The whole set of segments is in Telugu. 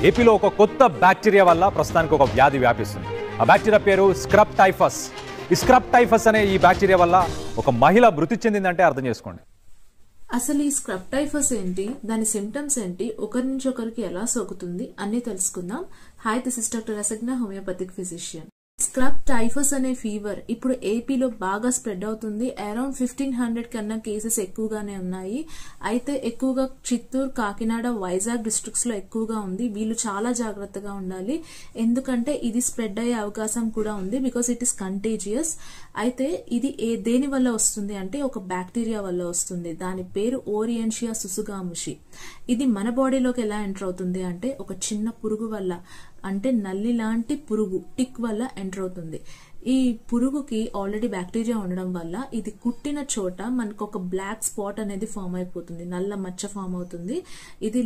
ఏపీలో ఒక కొత్త బ్యాక్టీరియా వల్ల ప్రస్తుతానికి ఒక వ్యాధి వ్యాపిస్తుంది. ఆ బ్యాక్టీరియా పేరు స్క్రబ్ టైఫస్. ఈ స్క్రబ్ టైఫస్ అనే ఈ బ్యాక్టీరియా వల్ల ఒక మహిళ మృతి చెందిందంటే అర్థం చేసుకోండి. అసలు ఈ స్క్రబ్ టైఫస్ ఏంటి, దాని సిమ్టమ్స్ ఏంటి, ఒకరి నుంచి ఒకరికి ఎలా సోకుతుంది అన్ని తెలుసుకుందాం. Hi, this is doctor Rasagna, homoeopathic physician. Scrub typhus అనే ఫీవర్ ఇప్పుడు ఏపీలో బాగా స్ప్రెడ్ అవుతుంది. అరౌండ్ 1500 కన్నా కేసెస్ ఎక్కువగానే ఉన్నాయి. అయితే ఎక్కువగా చిత్తూరు, కాకినాడ, వైజాగ్ డిస్ట్రిక్ట్స్ లో ఎక్కువగా ఉంది. వీళ్ళు చాలా జాగ్రత్తగా ఉండాలి, ఎందుకంటే ఇది స్ప్రెడ్ అయ్యే అవకాశం కూడా ఉంది. Because it is contagious. అయితే ఇది దేని వల్ల వస్తుంది అంటే ఒక బ్యాక్టీరియా వల్ల వస్తుంది. దాని పేరు ఓరియంషియా సుసుగాముషి. ఇది మన బాడీలోకి ఎలా ఎంటర్ అవుతుంది అంటే ఒక చిన్న పురుగు వల్ల, అంటే నల్లి లాంటి పురుగు టిక్ వల్ల ఎంటర్ అవుతుంది. ఈ పురుగుకి ఆల్రెడీ బ్యాక్టీరియా ఉండడం వల్ల ఇది కుట్టిన చోట మనకు ఒక బ్లాక్ స్పాట్ అనేది ఫామ్ అయిపోతుంది, నల్ల మచ్చ ఫామ్ అవుతుంది. ఇది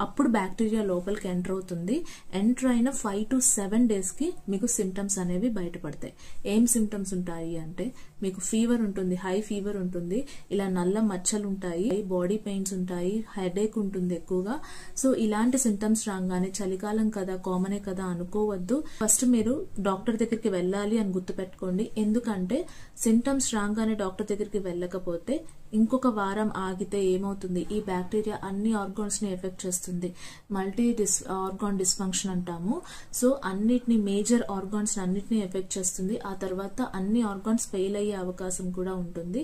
అప్పుడు బ్యాక్టీరియా లోపలికి ఎంటర్ అవుతుంది. ఎంటర్ అయిన 5 to 7 days కి మీకు సిమ్టమ్స్ అనేవి బయటపడతాయి. ఏం సిమ్టమ్స్ ఉంటాయి అంటే మీకు ఫీవర్ ఉంటుంది, హై ఫీవర్ ఉంటుంది, ఇలా నల్ల మచ్చలు ఉంటాయి, బాడీ పెయిన్స్ ఉంటాయి, హెడేక్ ఉంటుంది ఎక్కువగా. సో ఇలాంటి సిమ్టమ్స్ రాగానే చలికాలం కదా, కామనే కదా అనుకోవద్దు. ఫస్ట్ మీరు డాక్టర్ దగ్గరికి వెళ్ళాలి అని గుర్తుపెట్టుకోండి. ఎందుకంటే సిమ్టమ్స్ రాగానే డాక్టర్ దగ్గరికి వెళ్ళకపోతే ఇంకొక వారం ఆగితే ఏమవుతుంది, ఈ బ్యాక్టీరియా అన్ని ఆర్గాన్స్ ని ఎఫెక్ట్ చేస్తుంది. మల్టీ ఆర్గాన్ డిస్ఫంక్షన్ అంటాము. సో అన్నిటిని, మేజర్ ఆర్గాన్స్ అన్నిటిని ఎఫెక్ట్ చేస్తుంది. ఆ తర్వాత అన్ని ఆర్గాన్స్ ఫెయిల్ అయ్యే అవకాశం కూడా ఉంటుంది.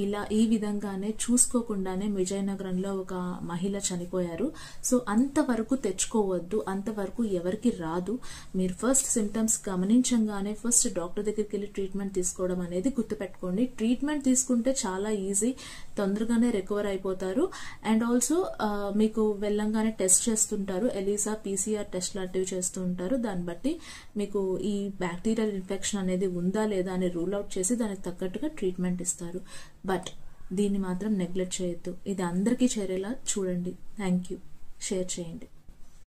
ఇలా ఈ విధంగానే చూసుకోకుండానే విజయనగరంలో ఒక మహిళ చనిపోయారు. సో అంతవరకు తెచ్చుకోవద్దు, అంతవరకు ఎవరికి రాదు. మీరు ఫస్ట్ సిమ్టమ్స్ గమనించగానే ఫస్ట్ డాక్టర్ దగ్గరికి వెళ్ళి ట్రీట్మెంట్ తీసుకోవడం అనేది గుర్తుపెట్టుకోండి. ట్రీట్మెంట్ తీసుకుంటే చాలా ఈజీ, తొందరగానే రికవర్ అయిపోతారు. అండ్ ఆల్సో మీకు వెళ్ళంగానే టెస్ట్ చేస్తుంటారు, ఎలిసా, PCR టెస్ట్ లాంటివి చేస్తూ ఉంటారు. దాన్ని బట్టి మీకు ఈ బ్యాక్టీరియల్ ఇన్ఫెక్షన్ అనేది ఉందా లేదా అని రూల్ అవుట్ చేసి దానికి తగ్గట్టుగా ట్రీట్మెంట్ ఇస్తారు. బట్ దీన్ని మాత్రం నెగ్లెక్ట్ చేయొద్దు. ఇది అందరికీ చేరేలా చూడండి. Thank you. షేర్ చేయండి.